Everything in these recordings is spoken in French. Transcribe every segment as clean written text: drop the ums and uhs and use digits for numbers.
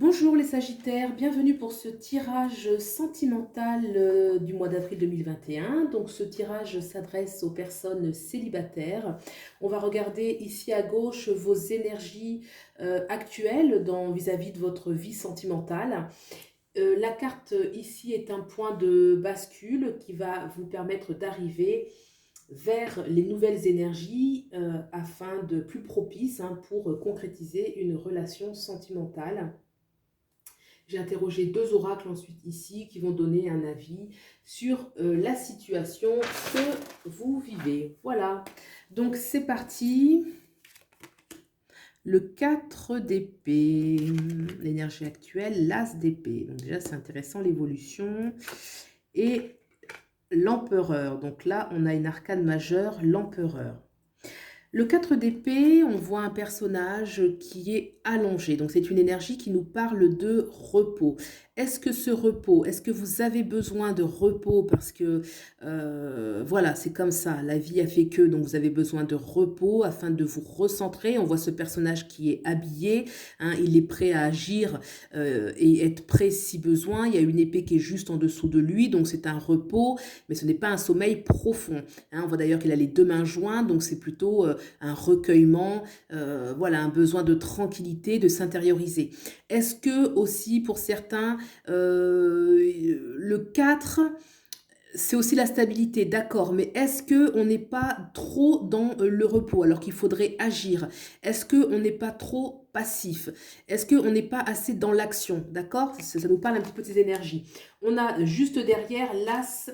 Bonjour les Sagittaires, bienvenue pour ce tirage sentimental du mois d'avril 2021. Donc ce tirage s'adresse aux personnes célibataires. On va regarder ici à gauche vos énergies actuelles vis-à-vis de votre vie sentimentale. La carte ici est un point de bascule qui va vous permettre d'arriver vers les nouvelles énergies afin de plus propices pour concrétiser une relation sentimentale. J'ai interrogé deux oracles ensuite ici qui vont donner un avis sur la situation que vous vivez. Voilà, donc c'est parti. Le 4 d'épée, l'énergie actuelle, l'as d'épée. Donc déjà c'est intéressant l'évolution. Et l'empereur, donc là on a une arcane majeure, l'empereur. Le 4 d'épée, on voit un personnage qui est allongé. Donc c'est une énergie qui nous parle de repos. Est-ce que ce repos, est-ce que vous avez besoin de repos parce que voilà, c'est comme ça, la vie a fait que, donc vous avez besoin de repos afin de vous recentrer. On voit ce personnage qui est habillé, il est prêt à agir et être prêt si besoin. Il y a une épée qui est juste en dessous de lui, donc c'est un repos, mais ce n'est pas un sommeil profond. On voit d'ailleurs qu'il a les deux mains jointes, donc c'est plutôt un recueillement, voilà, un besoin de tranquillité, de s'intérioriser. Est-ce que aussi pour certains, le 4, c'est aussi la stabilité, d'accord, mais est-ce qu'on n'est pas trop dans le repos alors qu'il faudrait agir? Est-ce qu'on n'est pas trop passif? Est-ce qu'on n'est pas assez dans l'action, d'accord? Ça nous parle un petit peu de ces énergies. On a juste derrière l'as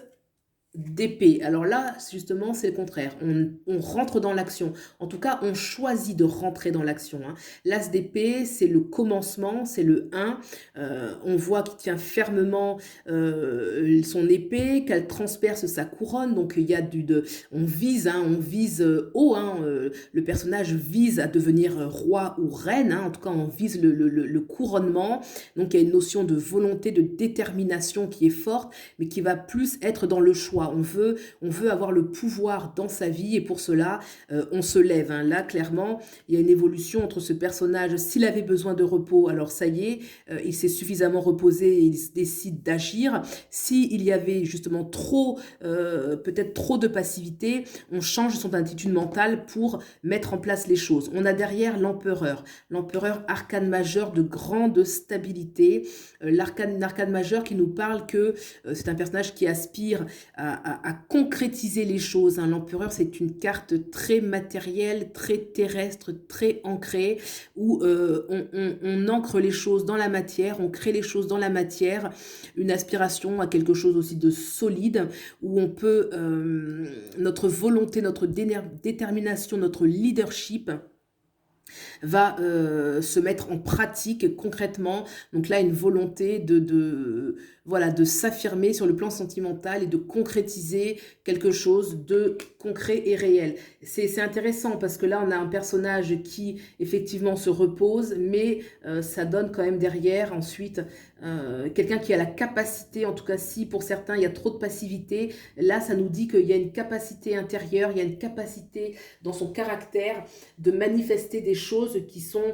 d'épée. Alors là, justement, c'est le contraire. On rentre dans l'action. En tout cas, on choisit de rentrer dans l'action. L'as d'épée, c'est le commencement, c'est le 1. On voit qu'il tient fermement son épée, qu'elle transperce sa couronne. Donc, il y a on vise haut. Le personnage vise à devenir roi ou reine. En tout cas, on vise le couronnement. Donc, il y a une notion de volonté, de détermination qui est forte, mais qui va plus être dans le choix. On veut avoir le pouvoir dans sa vie et pour cela, on se lève. Là, clairement, il y a une évolution entre ce personnage. S'il avait besoin de repos, alors ça y est, il s'est suffisamment reposé et il décide d'agir. S'il y avait justement peut-être trop de passivité, on change son attitude mentale pour mettre en place les choses. On a derrière l'empereur. L'empereur, arcane majeur de grande stabilité. L'arcane majeur qui nous parle que c'est un personnage qui aspire à concrétiser les choses. L'empereur, c'est une carte très matérielle, très terrestre, très ancrée, où on ancre les choses dans la matière, on crée les choses dans la matière, une aspiration à quelque chose aussi de solide, où on peut, notre volonté, notre détermination, notre leadership, va se mettre en pratique concrètement. Donc là, une volonté voilà, de s'affirmer sur le plan sentimental et de concrétiser quelque chose de concret et réel. C'est intéressant parce que là, on a un personnage qui effectivement se repose, mais ça donne quand même derrière ensuite quelqu'un qui a la capacité, en tout cas si pour certains il y a trop de passivité, là ça nous dit qu'il y a une capacité intérieure, il y a une capacité dans son caractère de manifester des choses qui sont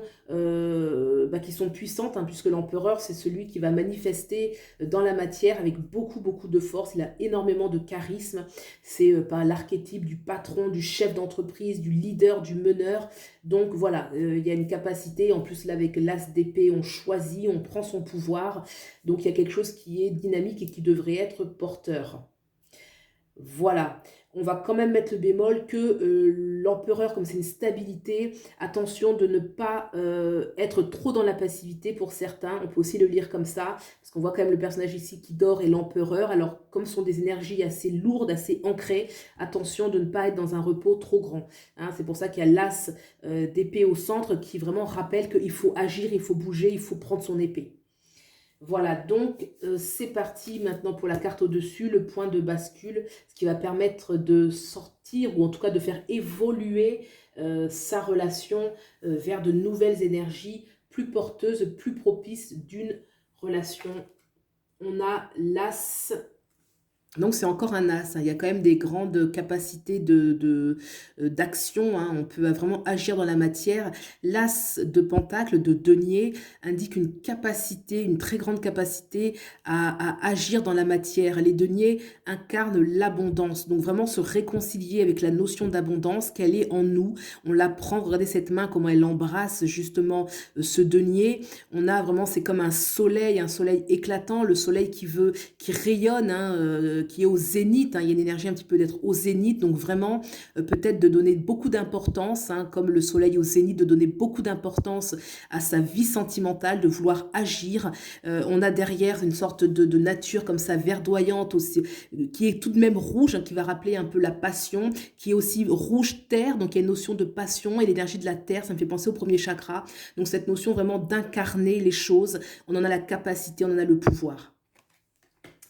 puissantes, puisque l'empereur, c'est celui qui va manifester dans la matière avec beaucoup, beaucoup de force. Il a énormément de charisme. C'est l'archétype du patron, du chef d'entreprise, du leader, du meneur. Donc voilà, il y a une capacité. En plus, là, avec l'as d'épée, on choisit, on prend son pouvoir. Donc il y a quelque chose qui est dynamique et qui devrait être porteur. Voilà, on va quand même mettre le bémol que l'empereur, comme c'est une stabilité, attention de ne pas être trop dans la passivité pour certains. On peut aussi le lire comme ça, parce qu'on voit quand même le personnage ici qui dort et l'empereur. Alors, comme ce sont des énergies assez lourdes, assez ancrées, attention de ne pas être dans un repos trop grand. C'est pour ça qu'il y a l'as d'épée au centre qui vraiment rappelle qu'il faut agir, il faut bouger, il faut prendre son épée. Voilà, donc c'est parti maintenant pour la carte au-dessus, le point de bascule, ce qui va permettre de sortir ou en tout cas de faire évoluer sa relation vers de nouvelles énergies plus porteuses, plus propices d'une relation. On a l'as Donc c'est encore un as, hein. Il y a quand même des grandes capacités d'action, hein. On peut vraiment agir dans la matière. L'as de pentacle, de denier, indique une capacité, une très grande capacité à agir dans la matière. Les deniers incarnent l'abondance. Donc vraiment se réconcilier avec la notion d'abondance, qu'elle est en nous. On la prend, regardez cette main, comment elle embrasse justement ce denier. On a vraiment, c'est comme un soleil éclatant, le soleil qui rayonne, hein, qui est au zénith, hein. Il y a une énergie un petit peu d'être au zénith, donc vraiment peut-être de donner beaucoup d'importance, hein, comme le soleil au zénith, de donner beaucoup d'importance à sa vie sentimentale, de vouloir agir. On a derrière une sorte de nature comme ça verdoyante aussi, qui est tout de même rouge, hein, qui va rappeler un peu la passion, qui est aussi rouge terre, donc il y a une notion de passion et l'énergie de la terre, ça me fait penser au premier chakra. Donc cette notion vraiment d'incarner les choses, on en a la capacité, on en a le pouvoir.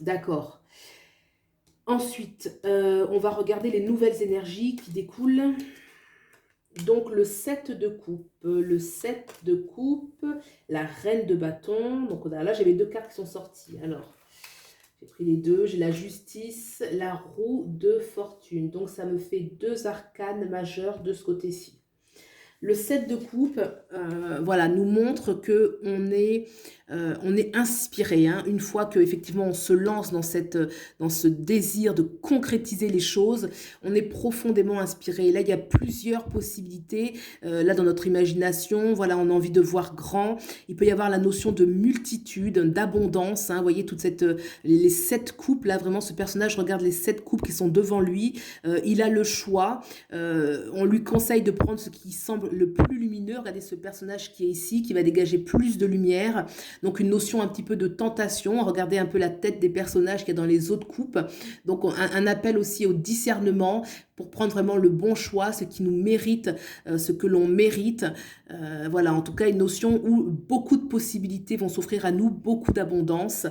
D'accord. Ensuite, on va regarder les nouvelles énergies qui découlent. Donc le 7 de coupe, la reine de bâton. Donc là, j'avais deux cartes qui sont sorties. Alors, j'ai pris les deux. J'ai la justice, la roue de fortune. Donc ça me fait deux arcanes majeures de ce côté-ci. Le 7 de coupe, voilà, nous montre que on est inspiré, hein, une fois que effectivement on se lance dans ce désir de concrétiser les choses, on est profondément inspiré. Et là, il y a plusieurs possibilités. Là, dans notre imagination, voilà, on a envie de voir grand. Il peut y avoir la notion de multitude, d'abondance. Hein, vous voyez toute les 7 coupes là, vraiment, ce personnage regarde les 7 coupes qui sont devant lui. Il a le choix. On lui conseille de prendre ce qui semble le plus lumineux. Regardez ce personnage qui est ici, qui va dégager plus de lumière. Donc une notion un petit peu de tentation. Regardez un peu la tête des personnages qu'il y a dans les autres coupes. Donc un appel aussi au discernement pour prendre vraiment le bon choix, ce qui nous mérite, ce que l'on mérite. Voilà, en tout cas une notion où beaucoup de possibilités vont s'offrir à nous, beaucoup d'abondance.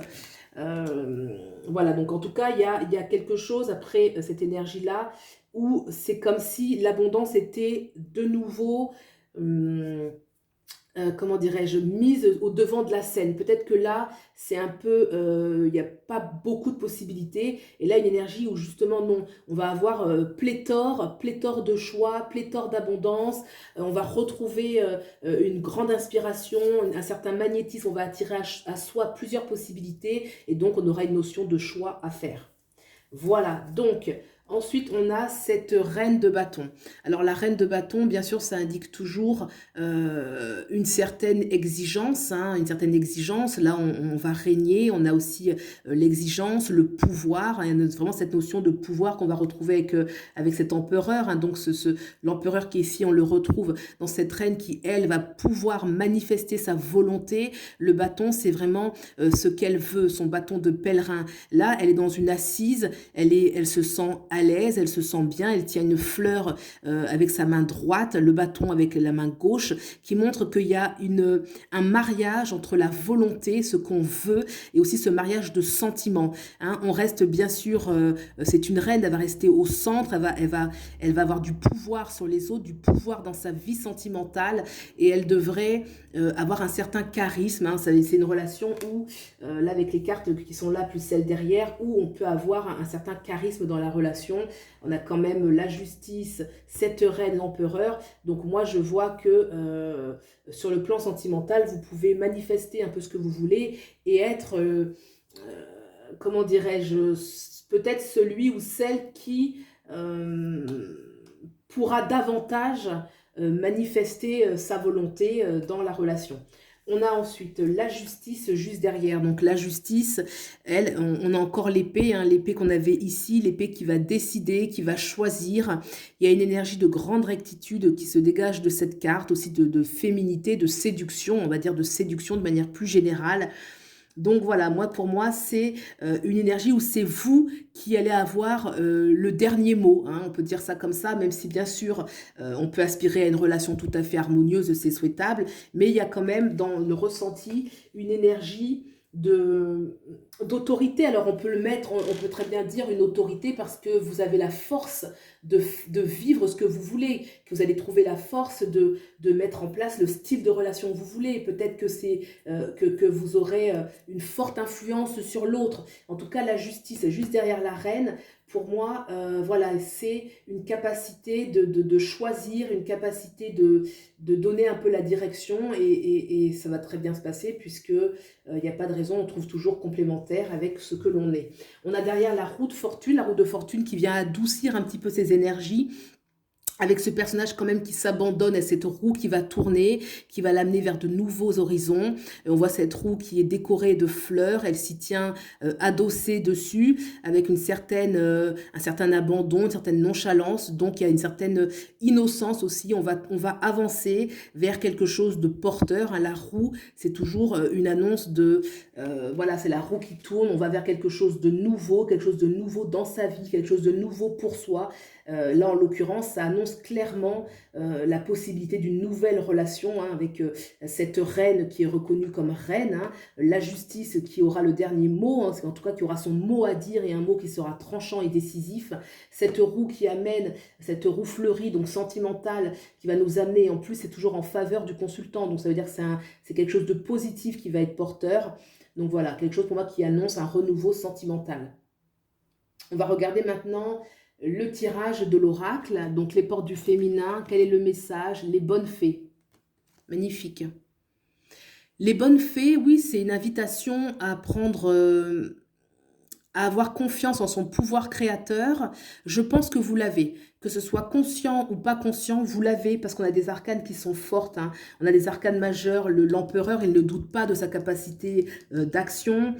Voilà, donc en tout cas, il y a quelque chose après cette énergie-là où c'est comme si l'abondance était de nouveau, comment dirais-je, mise au devant de la scène. Peut-être que là, c'est un peu, il n'y a pas beaucoup de possibilités. Et là, une énergie où justement, non, on va avoir pléthore de choix, pléthore d'abondance. On va retrouver une grande inspiration, un certain magnétisme. On va attirer à soi plusieurs possibilités. Et donc, on aura une notion de choix à faire. Voilà, donc ensuite on a cette reine de bâton. Alors la reine de bâton, bien sûr, ça indique toujours une certaine exigence, hein, une certaine exigence. Là, on va régner, on a aussi l'exigence, le pouvoir, hein, il y a vraiment cette notion de pouvoir qu'on va retrouver avec cet empereur. Hein, donc l'empereur qui est ici, on le retrouve dans cette reine qui, elle, va pouvoir manifester sa volonté. Le bâton, c'est vraiment ce qu'elle veut, son bâton de pèlerin. Là, elle est dans une assise, elle se sent à l'aise, elle se sent bien, elle tient une fleur avec sa main droite, le bâton avec la main gauche, qui montre qu'il y a un mariage entre la volonté, ce qu'on veut, et aussi ce mariage de sentiments. Hein. On reste bien sûr, c'est une reine, elle va rester au centre, elle va avoir du pouvoir sur les autres, du pouvoir dans sa vie sentimentale, et elle devrait avoir un certain charisme. Hein. C'est une relation où, là avec les cartes qui sont là, plus celles derrière, où on peut avoir un certain charisme dans la relation. On a quand même la justice, cette reine, l'empereur. Donc moi, je vois que sur le plan sentimental, vous pouvez manifester un peu ce que vous voulez et être, comment dirais-je, peut-être celui ou celle qui pourra davantage manifester sa volonté dans la relation. On a ensuite la justice juste derrière. Donc la justice, elle, on a encore l'épée, hein, l'épée qu'on avait ici, l'épée qui va décider, qui va choisir. Il y a une énergie de grande rectitude qui se dégage de cette carte, aussi de féminité, de séduction, on va dire de séduction de manière plus générale. Donc voilà, pour moi, c'est une énergie où c'est vous qui allez avoir le dernier mot. Hein, on peut dire ça comme ça, même si bien sûr, on peut aspirer à une relation tout à fait harmonieuse, c'est souhaitable. Mais il y a quand même dans le ressenti une énergie d'autorité. Alors on peut le mettre, on peut très bien dire une autorité parce que vous avez la force de vivre ce que vous voulez, que vous allez trouver la force de mettre en place le style de relation que vous voulez. Peut-être que c'est que vous aurez une forte influence sur l'autre. En tout cas, la justice est juste derrière la reine. Pour moi, voilà, c'est une capacité de choisir, une capacité de donner un peu la direction et ça va très bien se passer puisque il n'y a pas de raison, on trouve toujours complémentaire avec ce que l'on est. On a derrière la roue de fortune qui vient adoucir un petit peu ses énergies, avec ce personnage quand même qui s'abandonne à cette roue qui va tourner, qui va l'amener vers de nouveaux horizons. Et on voit cette roue qui est décorée de fleurs, elle s'y tient adossée dessus, avec un certain abandon, une certaine nonchalance, donc il y a une certaine innocence aussi. On va avancer vers quelque chose de porteur. Hein. La roue, c'est toujours une annonce voilà, c'est la roue qui tourne, on va vers quelque chose de nouveau dans sa vie, quelque chose de nouveau pour soi. Là, en l'occurrence, ça annonce clairement la possibilité d'une nouvelle relation hein, avec cette reine qui est reconnue comme reine, hein, la justice qui aura le dernier mot, hein, en tout cas qui aura son mot à dire et un mot qui sera tranchant et décisif. Cette roue qui amène, cette roue fleurie, donc sentimentale, qui va nous amener, en plus c'est toujours en faveur du consultant, donc ça veut dire que c'est quelque chose de positif qui va être porteur. Donc voilà, quelque chose pour moi qui annonce un renouveau sentimental. On va regarder maintenant le tirage de l'oracle, donc les portes du féminin, quel est le message? Les bonnes fées. Magnifique. Les bonnes fées, oui, c'est une invitation à à avoir confiance en son pouvoir créateur. Je pense que vous l'avez. Que ce soit conscient ou pas conscient, vous l'avez parce qu'on a des arcanes qui sont fortes. Hein. On a des arcanes majeures. L'empereur, il ne doute pas de sa capacité d'action.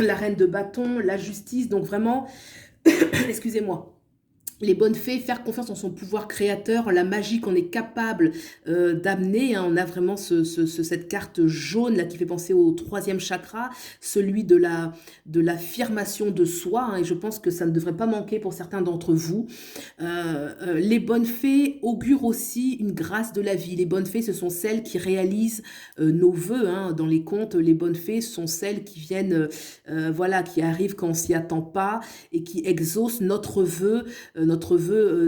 La reine de bâton, la justice. Donc vraiment, excusez-moi. Les bonnes fées, faire confiance en son pouvoir créateur, la magie qu'on est capable d'amener. Hein. On a vraiment cette carte jaune là qui fait penser au troisième chakra, celui de l'affirmation de soi. Hein, et je pense que ça ne devrait pas manquer pour certains d'entre vous. Les bonnes fées augurent aussi une grâce de la vie. Les bonnes fées, ce sont celles qui réalisent nos vœux. Hein. Dans les contes, les bonnes fées sont celles qui viennent, voilà, qui arrivent quand on s'y attend pas et qui exaucent notre vœu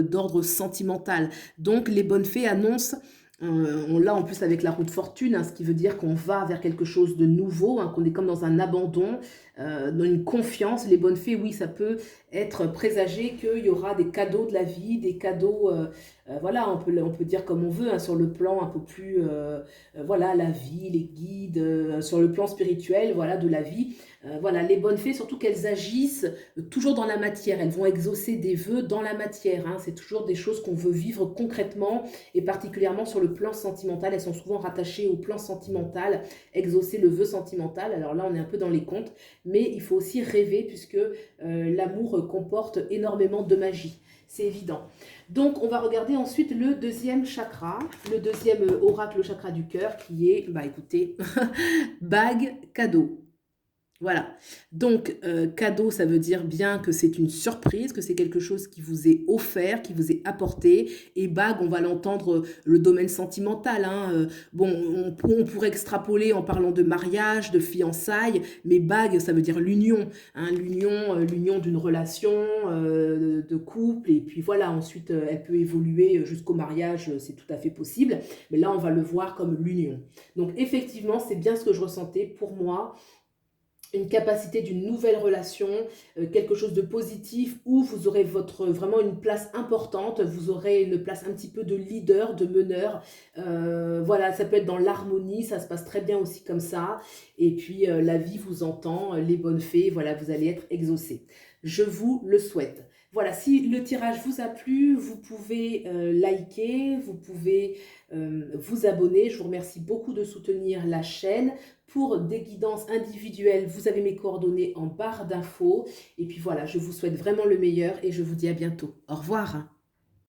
d'ordre sentimental. Donc les bonnes fées annoncent, on l'a en plus avec la roue de fortune, hein, ce qui veut dire qu'on va vers quelque chose de nouveau, hein, qu'on est comme dans un abandon, dans une confiance. Les bonnes fées, oui, ça peut être présagé qu'il y aura des cadeaux de la vie, des cadeaux, voilà, on peut dire comme on veut, hein, sur le plan un peu plus, voilà, la vie, les guides, sur le plan spirituel, voilà, de la vie. Voilà, les bonnes fées, surtout qu'elles agissent toujours dans la matière. Elles vont exaucer des vœux dans la matière. Hein. C'est toujours des choses qu'on veut vivre concrètement et particulièrement sur le plan sentimental. Elles sont souvent rattachées au plan sentimental, exaucer le vœu sentimental. Alors là, on est un peu dans les contes, mais il faut aussi rêver puisque l'amour comporte énormément de magie. C'est évident. Donc, on va regarder ensuite le deuxième chakra, le deuxième oracle, le chakra du cœur, qui est, bah écoutez, bague cadeau. Voilà, donc cadeau, ça veut dire bien que c'est une surprise, que c'est quelque chose qui vous est offert, qui vous est apporté. Et bague, on va l'entendre, le domaine sentimental. Hein, bon, on pourrait extrapoler en parlant de mariage, de fiançailles, mais bague, ça veut dire l'union. Hein, l'union d'une relation, de couple. Et puis voilà, ensuite, elle peut évoluer jusqu'au mariage, c'est tout à fait possible. Mais là, on va le voir comme l'union. Donc effectivement, c'est bien ce que je ressentais pour moi. Une capacité d'une nouvelle relation, quelque chose de positif où vous aurez vraiment une place importante, vous aurez une place un petit peu de leader, de meneur. Voilà, ça peut être dans l'harmonie, ça se passe très bien aussi comme ça. Et puis la vie vous entend, les bonnes fées, voilà, vous allez être exaucés. Je vous le souhaite. Voilà, si le tirage vous a plu, vous pouvez liker, vous pouvez vous abonner. Je vous remercie beaucoup de soutenir la chaîne. Pour des guidances individuelles, vous avez mes coordonnées en barre d'infos. Et puis voilà, je vous souhaite vraiment le meilleur et je vous dis à bientôt. Au revoir.